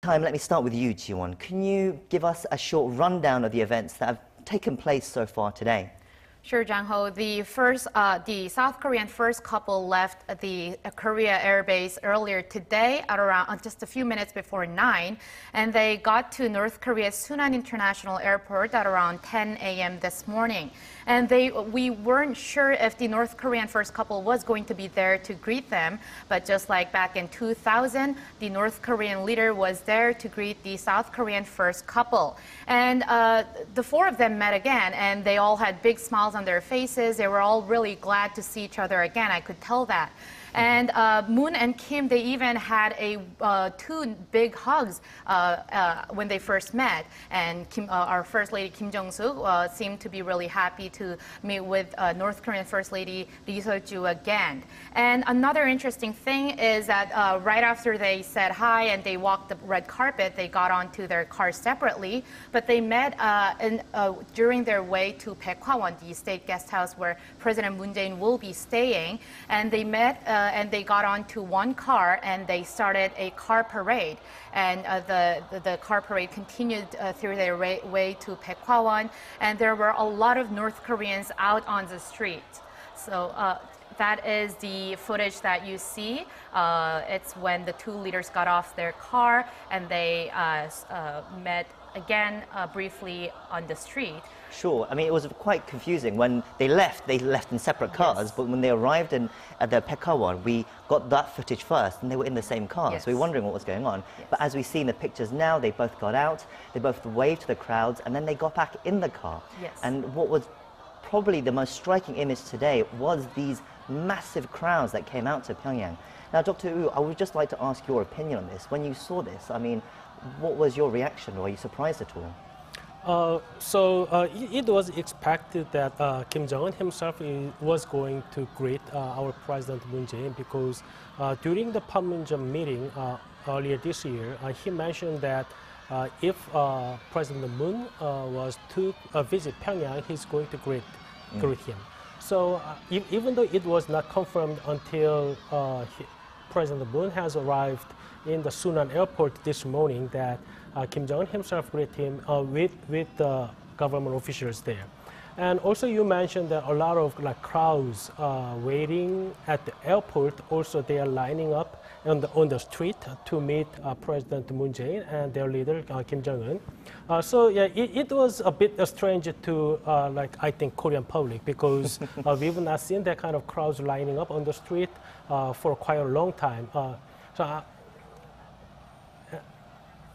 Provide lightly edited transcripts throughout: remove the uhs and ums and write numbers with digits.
time, let me start with you, Jong-un. Can you give us a short rundown of the events that have taken place so far today? Sure, Jang-ho. The South Korean first couple left the Korea Air Base earlier today at around just a few minutes before 9, and they got to North Korea's Sunan International Airport at around 10 a.m. this morning. And we weren't sure if the North Korean first couple was going to be there to greet them, but just like back in 2000, the North Korean leader was there to greet the South Korean first couple. And the four of them met again, and they all had big smiles on their faces. They were all really glad to see each other again. I could tell that. And Moon and Kim, they even had two big hugs when they first met. And our First Lady Kim Jong-suk seemed to be really happy to meet with North Korean First Lady Lee Sol-ju again. And another interesting thing is that right after they said hi and they walked the red carpet, they got onto their cars separately. But they met during their way to Baekwawon, the state guest house where President Moon Jae-in will be staying. And they met and they got onto one car and they started a car parade. And the car parade continued through their way to Baekwawon, and there were a lot of North Koreans out on the street. So that is the footage that you see. It's when the two leaders got off their car and they met again briefly on the street. Sure. I mean, it was quite confusing. When they left in separate cars, yes. But when they arrived at the Baekwawon, we got that footage first, and they were in the same car. Yes. So we were wondering what was going on. Yes. But as we see in the pictures now, they both got out, they both waved to the crowds, and then they got back in the car. Yes. And what was probably the most striking image today was these massive crowds that came out to Pyongyang. Now, Dr. Woo, I would just like to ask your opinion on this. When you saw this, I mean, what was your reaction? Were you surprised at all? It was expected that Kim Jong-un himself was going to greet our President Moon Jae-in because during the Panmunjom meeting earlier this year, he mentioned that if President Moon was to visit Pyongyang, he's going to greet him. So even though it was not confirmed until President Moon has arrived in the Sunan airport this morning that Kim Jong-un himself greeted him with the government officials there. And also you mentioned that a lot of crowds waiting at the airport. Also they are lining up on the street to meet President Moon Jae-in and their leader Kim Jong-un. So yeah, it was a bit strange to I think Korean public because we've not seen that kind of crowds lining up on the street for quite a long time.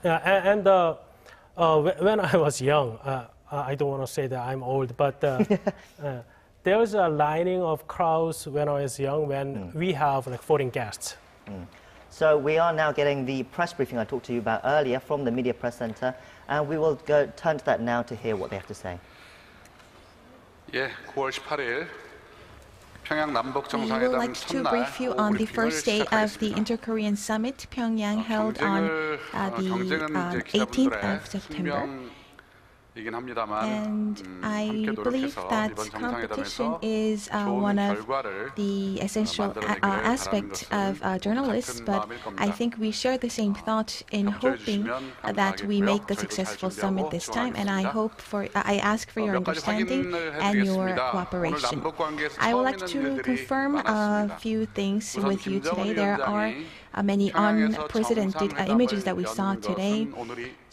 When I was young, I don't want to say that I'm old, but there was a lining of crowds when I was young when we have foreign guests. So we are now getting the press briefing I talked to you about earlier from the Media Press Center, and we will turn to that now to hear what they have to say. 예, 9월 18일 We would like to brief you on the first day of the Inter-Korean Summit Pyongyang held on the 18th of September. And I believe that competition is one of the essential aspects of journalists, but I think we share the same thought in hoping that we make a successful summit this time, and I ask for your understanding and your cooperation. I would like to confirm a few things with you today. There are many unprecedented images that we saw today.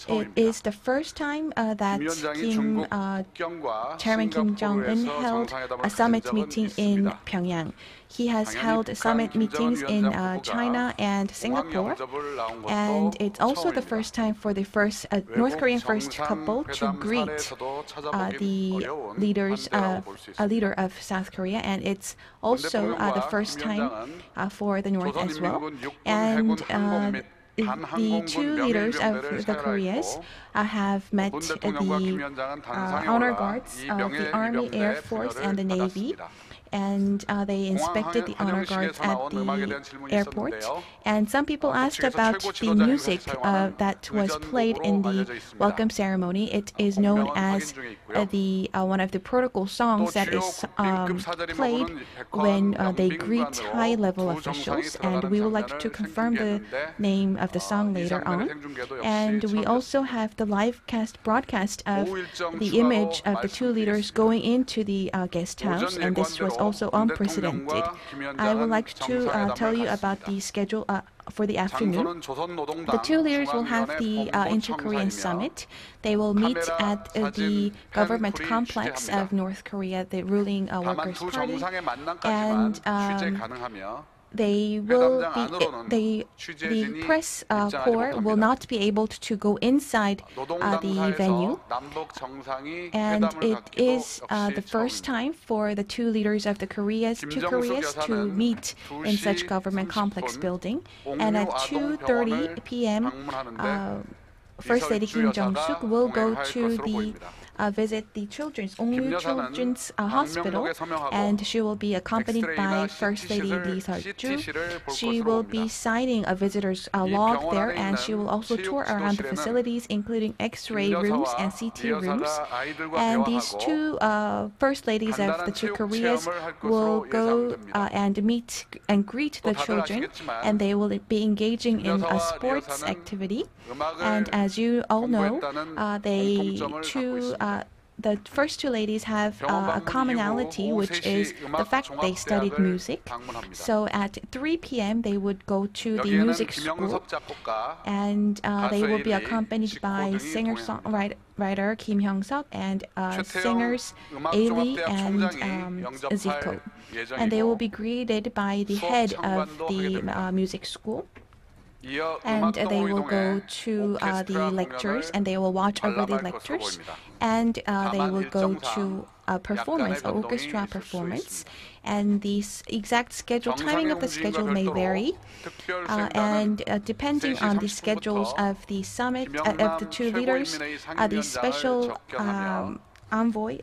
It is the first time that Chairman Kim Jong-un held a summit meeting in Pyongyang. He has held summit meetings in China and Singapore, and it's also the first time for the North Korean first couple to greet the leader of South Korea, and it's also the first time for the North as well. And the two leaders of the Koreas have met the honor guards of the Army, Air Force, and the Navy. and they inspected the honor guards at the airport. And some people asked about the music that was played in the welcome ceremony. It is known as one of the protocol songs that is played when they greet high-level officials, and we would like to confirm the name of the song later on. And we also have the live broadcast of the image of the two leaders going into the guest house, and this was also unprecedented. I would like to tell you about the schedule for the afternoon. The two leaders will have the Inter-Korean Summit. They will meet at the government complex of North Korea, the ruling Workers' Party, and the press corps will not be able to go inside the venue, and it is the first time for the two leaders of the two Koreas to meet in such government complex building. And at 2:30 p.m. First Lady Kim Jong-suk will go to visit the Ong-yu Children's Hospital, and she will be accompanied by First Lady Lee Seol-ju. She will be signing a visitor's log there, and she will also tour around the facilities, including X-ray rooms and CT rooms. And these two First Ladies of the two Koreas will go and meet and greet the children, and they will be engaging in a sports activity. And as you all know, the first two ladies have a commonality, which is the fact they studied music. So at 3 p.m. they would go to the music school, and they will be accompanied by singer-songwriter Kim Hyung-suk and singers Ailey and Zico. And they will be greeted by the head of the music school. And they will go to the lectures, and they will watch over the lectures, and they will go to a performance, an orchestra performance. And the exact timing of the schedule may vary, and depending on the schedules of the summit of the two leaders, the special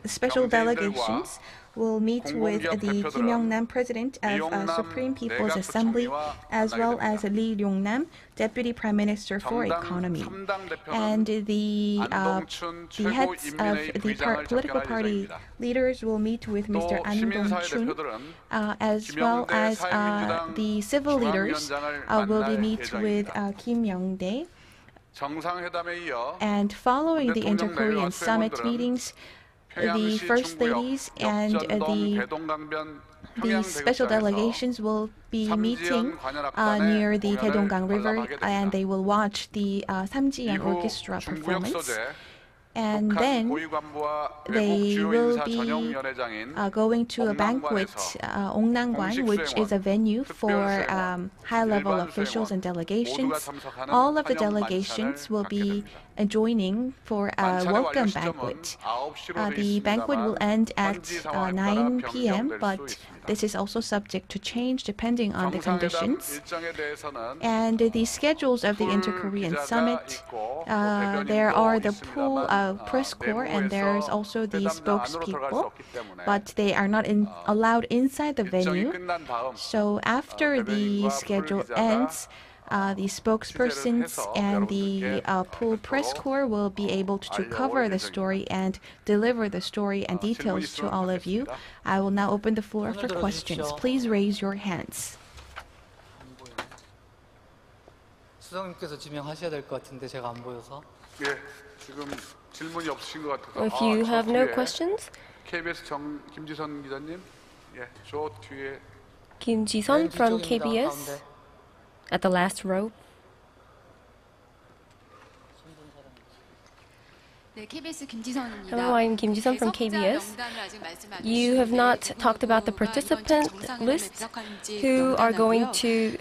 special delegations will meet with the Kim Yong-nam, President of Supreme People's Assembly, as well as Lee Ryong-nam, Deputy Prime Minister for Economy. And the heads of the political party leaders will meet with Mr. An Dong-chun, as well as the civil leaders will be meet with Kim Young-dae. And following the Inter-Korean Summit meetings, the First Ladies and the special delegations will be meeting near the Daedonggang River, and they will watch the Samjiyan Orchestra performance. And then they will be going to a banquet, Ongnangwan, which is a venue for high-level officials and delegations. All of the delegations will be joining for a welcome banquet. The banquet will end at 9 p.m., but this is also subject to change depending on the conditions. And the schedules of the Inter-Korean Summit, there are the pool press corps, and there's also the spokespeople, but they are not allowed inside the venue. So after the schedule ends, the spokespersons and the pool press corps will be able to cover the story and deliver the story and details to all of you. I will now open the floor for questions. Please raise your hands. 수석님께서 지명하셔야 될 것 같은데 제가 안 보여서. 예, 지금 질문이 없으신 것 같아서. If you have no questions, KBS 김지선 기자님, 예, 저 뒤에. Kim Ji-sun from KBS. At the last row. Hello, I'm Kim Ji-sun from KBS. You have not talked about the participant list who are going to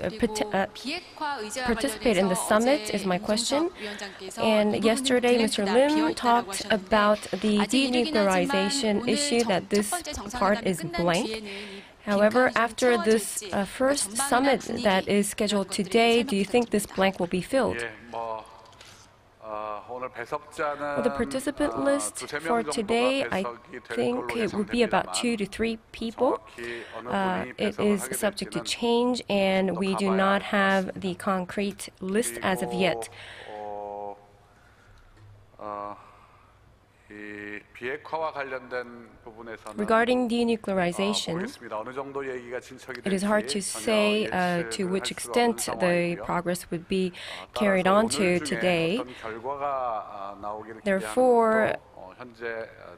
participate in the summit is my question. And yesterday, Mr. Lim talked about the denuclearization issue, that this part is blank. However, after this first summit that is scheduled today, do you think this blank will be filled? Well, the participant list for today, I think it would be about 2 to 3 people. It is subject to change, and we do not have the concrete list as of yet. Regarding denuclearization, it is hard to say to which extent the progress would be carried on to today. Therefore,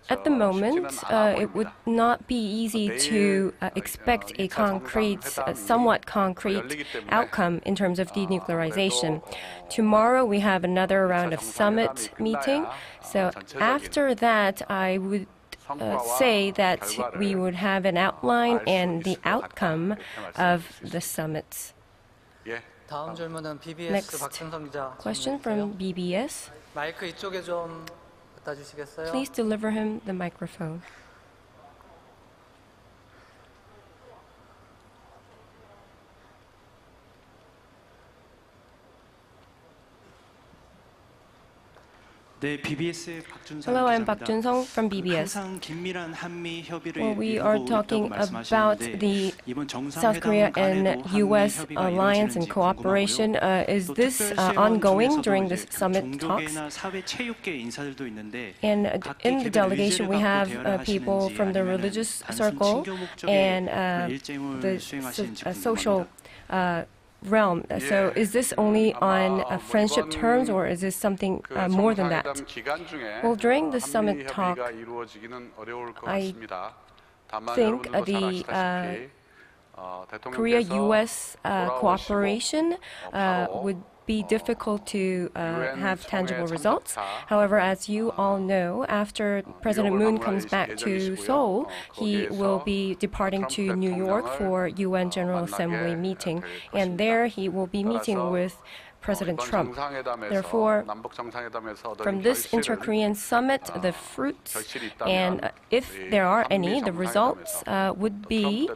at the moment, it would not be easy to expect a concrete, somewhat concrete outcome in terms of denuclearization. Tomorrow we have another round of summit meeting. So after that, I would say that we would have an outline and the outcome of the summits. Next question from BBS. Please deliver him the microphone. Hello, I'm Park Jun-sung from BBS. Well, we are talking about the South Korea and U.S. alliance and cooperation. Is this ongoing during the summit talks? And in the delegation, we have people from the religious circle and the social realm. So is this only on friendship terms, or is this something more than that? Well, during the summit talk, I think the Korea-U.S. cooperation would be difficult to have tangible results. However, as you all know, after President Moon comes back to Seoul, he will be departing to New York for UN General Assembly meeting, and there he will be meeting with President Trump. Therefore, from this inter-Korean summit, the fruits, and if there are any, the results would be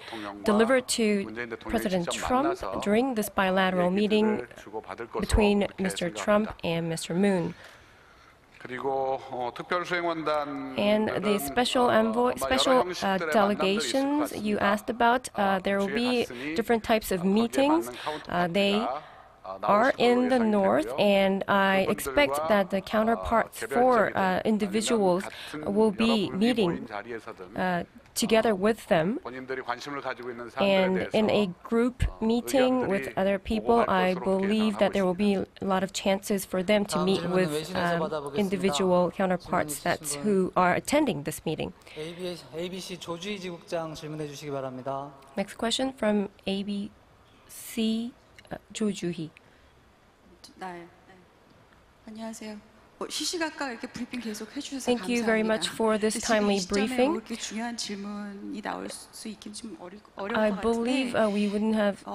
delivered to President Trump during this bilateral meeting between Mr. Trump and Mr. Moon. And the special envoy, delegations you asked about, there will be different types of meetings. They are in the north, and I expect that the counterparts for individuals will be meeting together with them. And in a group meeting with other people, I believe that there will be a lot of chances for them to meet with individual counterparts who are attending this meeting. Next question from ABC. 조주희. 안녕하세요. Thank you very much for this timely briefing. I believe we wouldn't have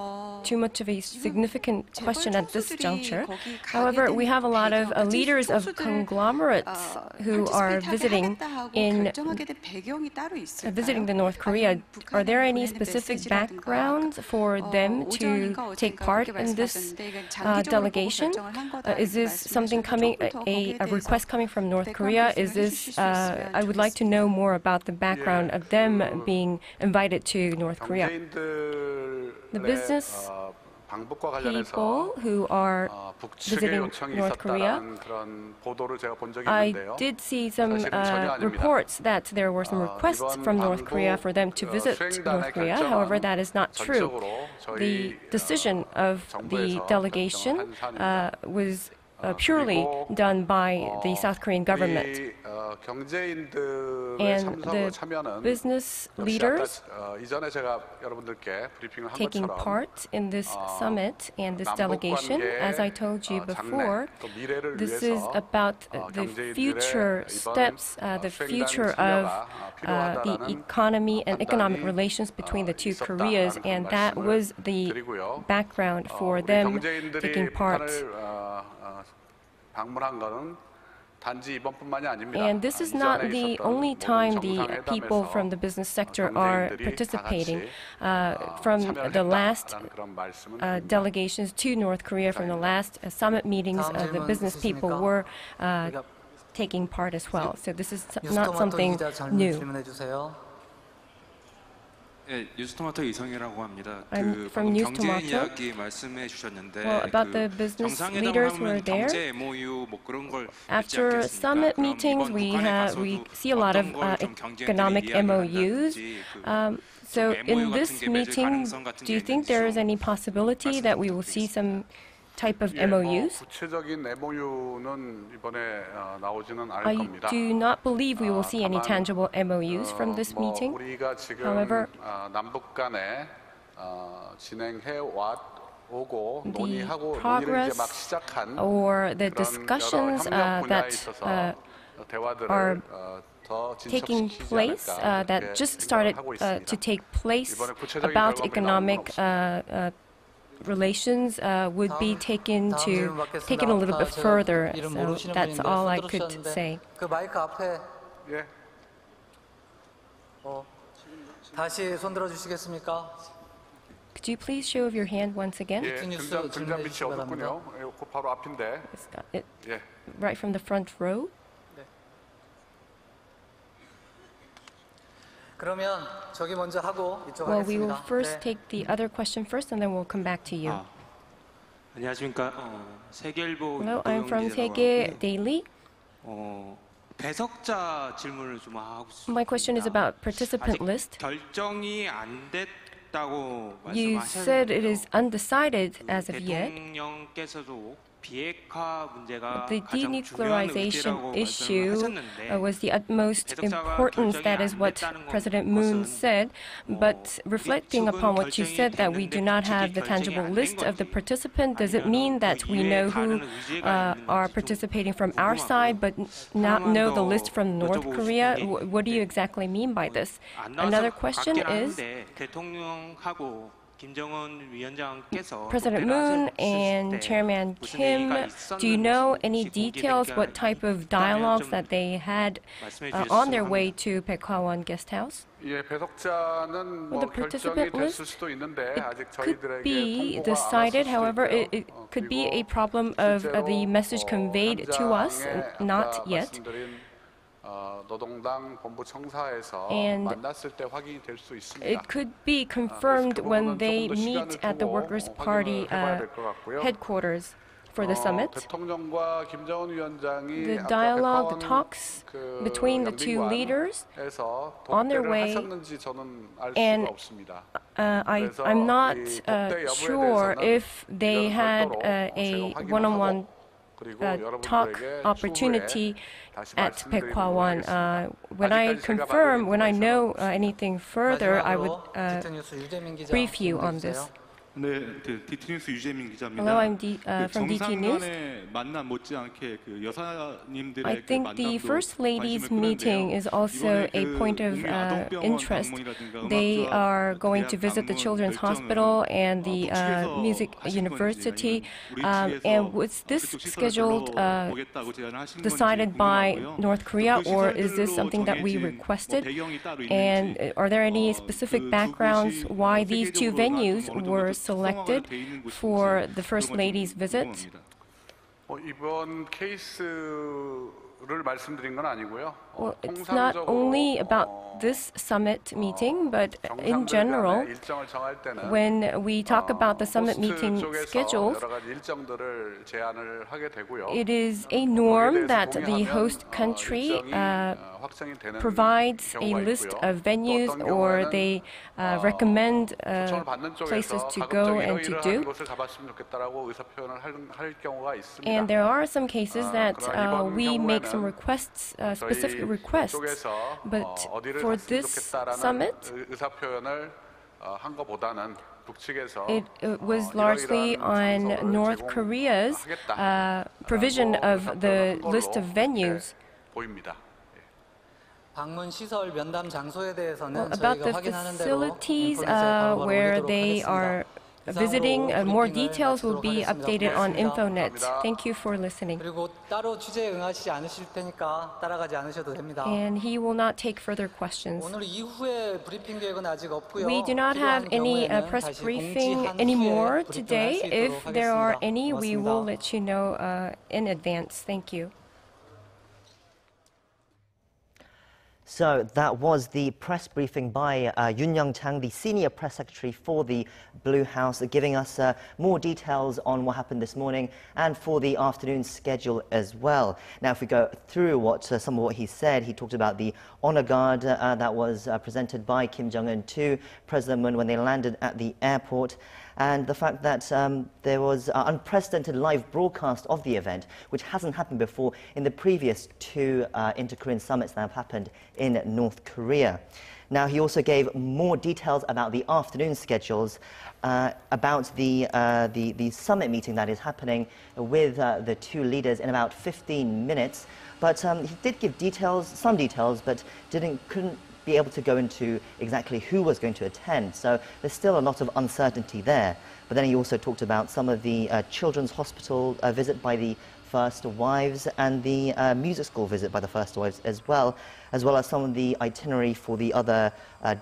too much of a significant question at this juncture. However, we have a lot of leaders of conglomerates who are visiting the North Korea. Are there any specific backgrounds for them to take part in this delegation? Is this something coming, a request coming from North Korea? Is this, I would like to know more about the background of them being invited to North Korea. The business people who are visiting North Korea, I did see some reports that there were some requests from North Korea for them to visit North Korea. However, that is not true. The decision of the delegation was purely done by the South Korean government. And the business leaders taking part in this summit and this delegation, as I told you before, this is about the future steps, the future of the economy and economic relations between the two Koreas, and that was the background for them taking part. And this is not the only time the people from the business sector are participating. From the last delegations to North Korea, from the last summit meetings, the business people were taking part as well. So this is not something new. I'm from News Tomato. Well, about the business leaders who are there, after summit meetings, we see a lot of economic MOUs. So in this meeting, do you think there is any possibility that we will see some type of MOUs? I do not believe we will see any tangible MOUs from this meeting. However, the progress or the discussions that are taking place, that just started to take place about economic relations would be taken a little bit further. So that's all I could say. Could you please show your hand once again? Right from the front row. Well, we will first take the other question first, and then we'll come back to you. Hello, I'm from Seoul Daily. My question is about participant list. You said it is undecided as of yet. The denuclearization issue was the utmost importance. That is what President Moon said. But reflecting upon what you said, that we do not have the tangible list of the participants, does it mean that we know who are participating from our side, but not know the list from North Korea? What do you exactly mean by this? Another question is, President Moon and Chairman Kim, do you know any details what type of dialogues that they had on their way to Baekwawon guest house? Well, the participant list, it could be decided. However, it could be a problem of the message conveyed to us, not yet. And it could be confirmed when they meet at the Workers' Party headquarters for the summit. The dialogue, the talks between the two leaders on their way, and I'm not sure if they had a one-on-one talk opportunity at Baekwawon. When I know anything further, I would brief you on this. Hello, I'm from DT News. I think the First Lady's meeting is also a point of interest. They are going to visit the Children's Hospital and the Music University. And was this scheduled, decided by North Korea, or is this something that we requested? And are there any specific backgrounds why these two venues were selected for the First Lady's visit? Well, it's not only about this summit meeting, but in general, when we talk about the summit meeting schedules, it is a norm that the host country provides a list of venues, or they recommend places to go and to do. And there are some cases that we make some requests, specific requests, but for this summit, it was largely on North Korea's provision of the list of venues. Well, about the facilities where they are visiting. More details will be updated on InfoNet. Thank you for listening. And he will not take further questions. We do not have any press briefing anymore today. If there are any, we will let you know in advance. Thank you. So that was the press briefing by Yoon Young-chang, the senior press secretary for the Blue House, giving us more details on what happened this morning and for the afternoon schedule as well. Now, if we go through some of what he said, he talked about the honor guard that was presented by Kim Jong-un to President Moon when they landed at the airport, and the fact that there was unprecedented live broadcast of the event, which hasn't happened before in the previous two inter-Korean summits that have happened in North Korea. Now, he also gave more details about the afternoon schedules, about the summit meeting that is happening with the two leaders in about 15 minutes. But he did give some details, but couldn't be able to go into exactly who was going to attend. So there's still a lot of uncertainty there. But then he also talked about some of the children's hospital visit by the first wives and the music school visit by the first wives as well as some of the itinerary for the other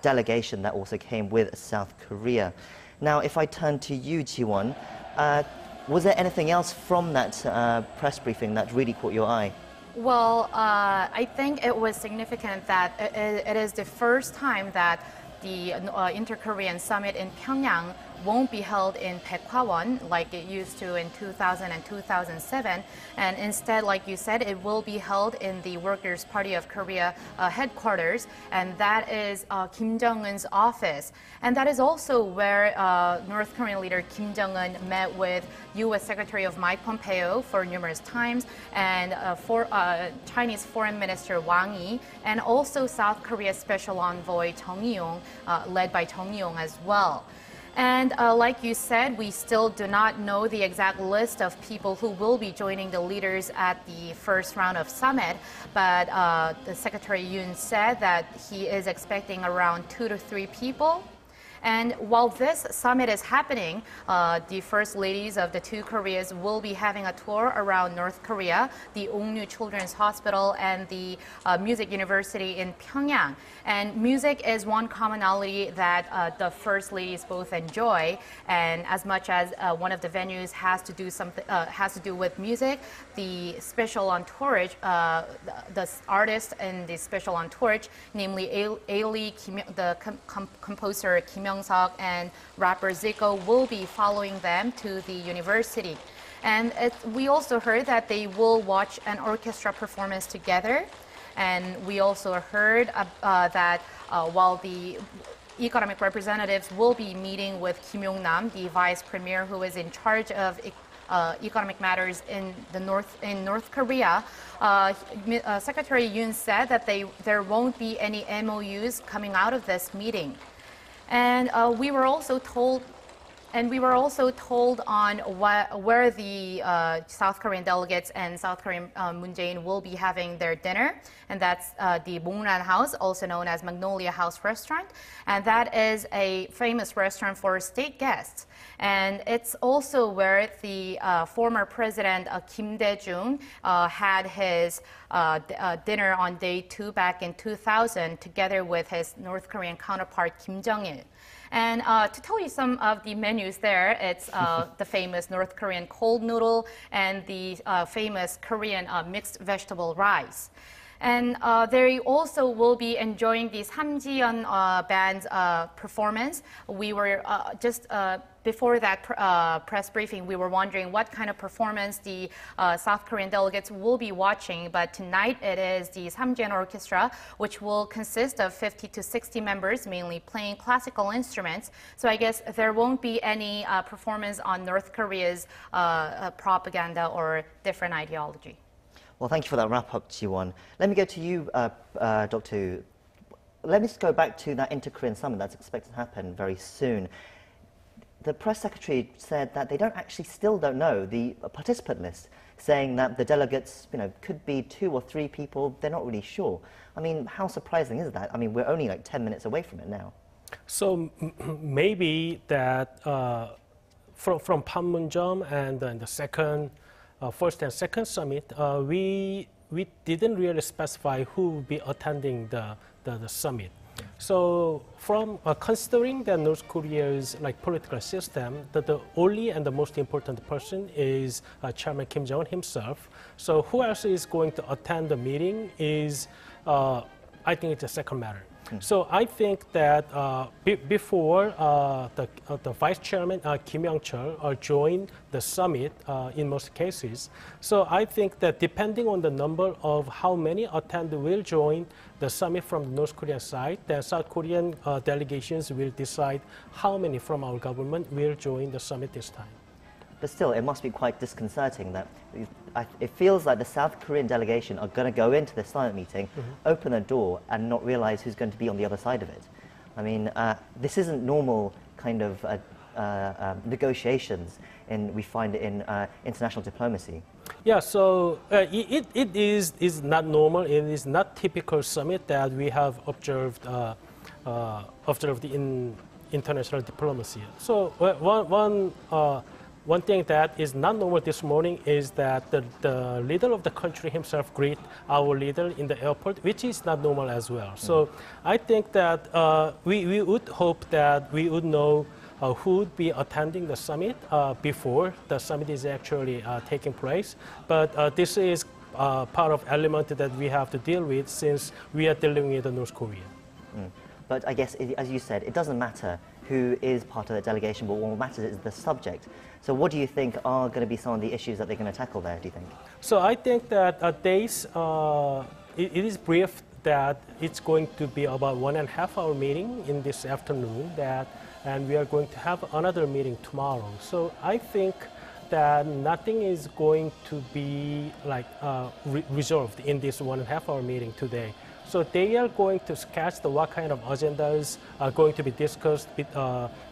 delegation that also came with South Korea. Now, if I turn to you, Ji-won, was there anything else from that press briefing that really caught your eye? Well, I think it was significant that it is the first time that the Inter-Korean Summit in Pyongyang won't be held in Baekwawon like it used to in 2000 and 2007. And instead, like you said, it will be held in the Workers' Party of Korea headquarters. And that is Kim Jong-un's office. And that is also where North Korean leader Kim Jong-un met with U.S. Secretary of Mike Pompeo for numerous times, and Chinese Foreign Minister Wang Yi, and also South Korea's Special Envoy Jong-yeop, led by Jong-yeop as well. And like you said, we still do not know the exact list of people who will be joining the leaders at the first round of summit, but the Secretary Yoon said that he is expecting around 2 to 3 people. And while this summit is happening, the first ladies of the two Koreas will be having a tour around North Korea, the Ongnu Children's Hospital, and the Music University in Pyongyang. And music is one commonality that the first ladies both enjoy. And as much as one of the venues has to do with music, the special entourage, the artist in the special entourage, namely Ailey, the composer Kim Young-seok and rapper Zico, will be following them to the university. And we also heard that they will watch an orchestra performance together. And we also heard that while the economic representatives will be meeting with Kim Yong-nam, the vice premier who is in charge of economic matters in North Korea, Secretary Yoon said that there won't be any MOUs coming out of this meeting. And we were also told on where the South Korean delegates and South Korean Moon Jae-in will be having their dinner, and that's the Bongran House, also known as Magnolia House Restaurant, and that is a famous restaurant for state guests. And it's also where the former president Kim Dae-jung had his dinner on day 2 back in 2000, together with his North Korean counterpart Kim Jong-il. And to tell you some of the menus there, it's the famous North Korean cold noodle and the famous Korean mixed vegetable rice. And they also will be enjoying the Samjiyeon band's performance. We were just before that press briefing, we were wondering what kind of performance the South Korean delegates will be watching. But tonight it is the Samjiyeon Orchestra, which will consist of 50 to 60 members, mainly playing classical instruments. So I guess there won't be any performance on North Korea's propaganda or different ideology. Well, thank you for that wrap-up, Ji-won. Let me go to you, Dr. Let me just go back to that Inter-Korean Summit that's expected to happen very soon. The press secretary said that they still don't know the participant list, saying that the delegates, could be 2 or 3 people. They're not really sure. I mean, how surprising is that? I mean, we're only like 10 minutes away from it now. So maybe that from Panmunjom and the second, first and second summit, we didn't really specify who would be attending the summit. So from considering that North Korea's political system, the only and the most important person is Chairman Kim Jong-un himself. So who else is going to attend the meeting is, I think it's a second matter. So I think that before the Vice Chairman Kim Young-chul joined the summit in most cases, so I think that depending on the number of how many attend will join the summit from the North Korean side, the South Korean delegations will decide how many from our government will join the summit this time. But still, it must be quite disconcerting that it feels like the South Korean delegation are going to go into the summit meeting, open a door, and not realize who's going to be on the other side of it. I mean, this isn't normal kind of negotiations we find it in international diplomacy. Yeah, so it is not normal. It is not typical summit that we have observed in international diplomacy. So one thing that is not normal this morning is that the leader of the country himself greet our leader in the airport, which is not normal as well. So I think that we would hope that we would know who would be attending the summit before the summit is actually taking place. But this is part of element that we have to deal with since we are dealing with North Korea. But I guess, as you said, it doesn't matter who is part of the delegation, but what matters is the subject. So what do you think are going to be some of the issues that they're going to tackle there, do you think? So I think that it is briefed that it's going to be about 1.5 hour meeting in this afternoon, and we are going to have another meeting tomorrow. So I think that nothing is going to be resolved in this 1.5 hour meeting today. So they are going to sketch what kind of agendas are going to be discussed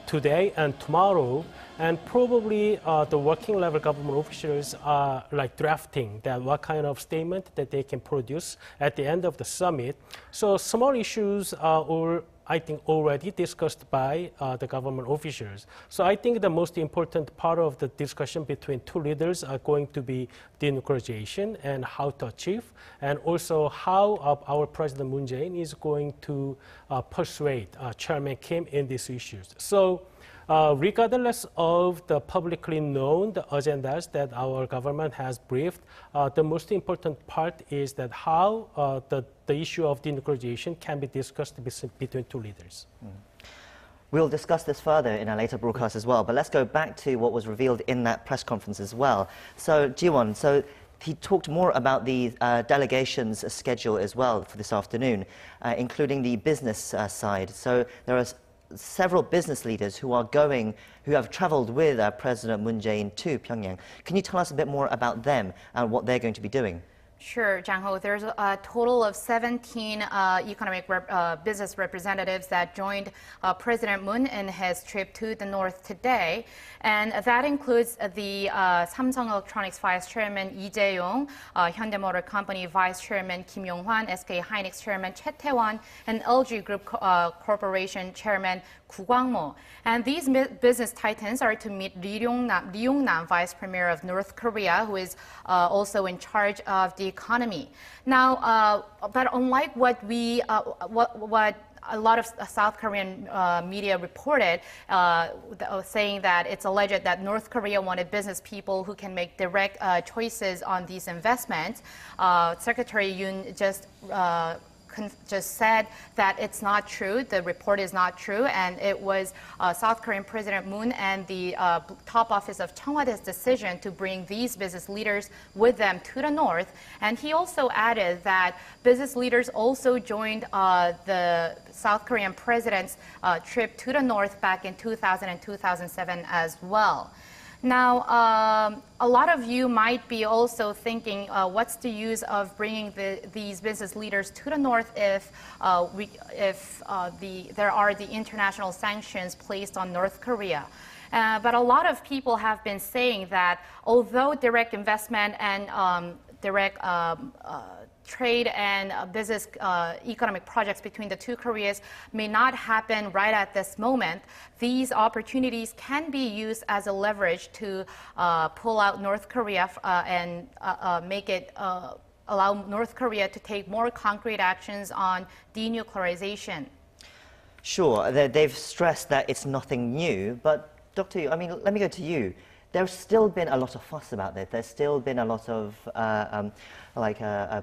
today and tomorrow, and probably the working level government officials are drafting what kind of statement that they can produce at the end of the summit. So small issues are all, I think, already discussed by the government officials. So I think the most important part of the discussion between two leaders are going to be denuclearization and how to achieve, and also how our President Moon Jae-in is going to persuade Chairman Kim in these issues. So regardless of the publicly known agendas that our government has briefed, the most important part is that how the issue of denuclearization can be discussed between two leaders. We'll discuss this further in a later broadcast as well, but let's go back to what was revealed in that press conference as well. So, Ji-won, so he talked more about the delegation's schedule as well for this afternoon, including the business side. So there are several business leaders who have traveled with President Moon Jae-in to Pyongyang. Can you tell us a bit more about them and what they're going to be doing? Sure, Jang-ho. There's a total of 17 business representatives that joined President Moon in his trip to the north today. And that includes the Samsung Electronics Vice Chairman Lee Jae-yong, Hyundai Motor Company Vice Chairman Kim Yong-hwan, SK Hynix Chairman Choi Tae-won, and LG Group Corporation Chairman Gu Kwang-mo. And these business titans are to meet Lee Yong-nam, Vice Premier of North Korea, who is also in charge of the economy. Now, but unlike what a lot of South Korean media reported, saying that it's alleged that North Korea wanted business people who can make direct choices on these investments, Secretary Yoon just said that it's not true, the report is not true, and it was South Korean President Moon and the top office of Cheongwade's decision to bring these business leaders with them to the north. And he also added that business leaders also joined the South Korean president's trip to the north back in 2000 and 2007 as well. Now, a lot of you might be also thinking, what's the use of bringing these business leaders to the north if there are the international sanctions placed on North Korea? But a lot of people have been saying that although direct investment and direct trade and business economic projects between the two Koreas may not happen right at this moment, these opportunities can be used as a leverage to pull out North Korea and make it allow North Korea to take more concrete actions on denuclearization. Sure, they've stressed that it's nothing new, but Dr. Yu, I mean, let me go to you. There's still been a lot of fuss about this. There's still been a lot of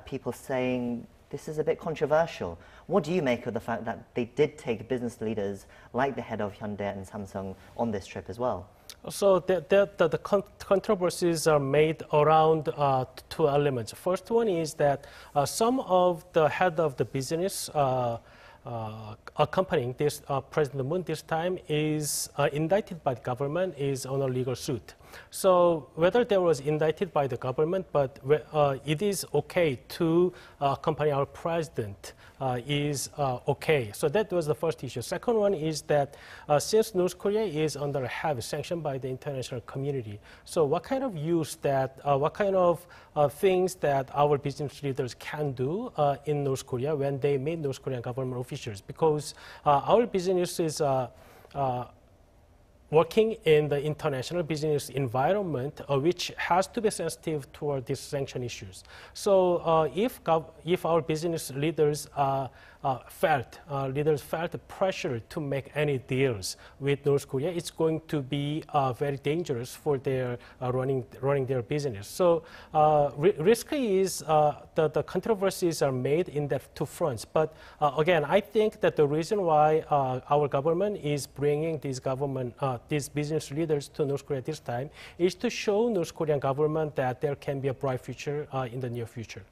people saying this is a bit controversial. What do you make of the fact that they did take business leaders like the head of Hyundai and Samsung on this trip as well? So the controversies are made around two elements. First one is that some of the head of the business accompanying this President Moon this time is indicted by the government, is on a legal suit. So whether they was indicted by the government, but it is okay to accompany our president is okay. So that was the first issue. Second one is that since North Korea is under heavy sanction by the international community, so what kind of use that, what kind of things that our business leaders can do in North Korea when they meet North Korean government officials? Because our business is working in the international business environment, which has to be sensitive toward these sanction issues. So if our business leaders felt pressure to make any deals with North Korea, it's going to be very dangerous for their running their business. So risky is the controversies are made in that two fronts. But again, I think that the reason why our government is bringing these business leaders to North Korea this time is to show North Korean government that there can be a bright future in the near future.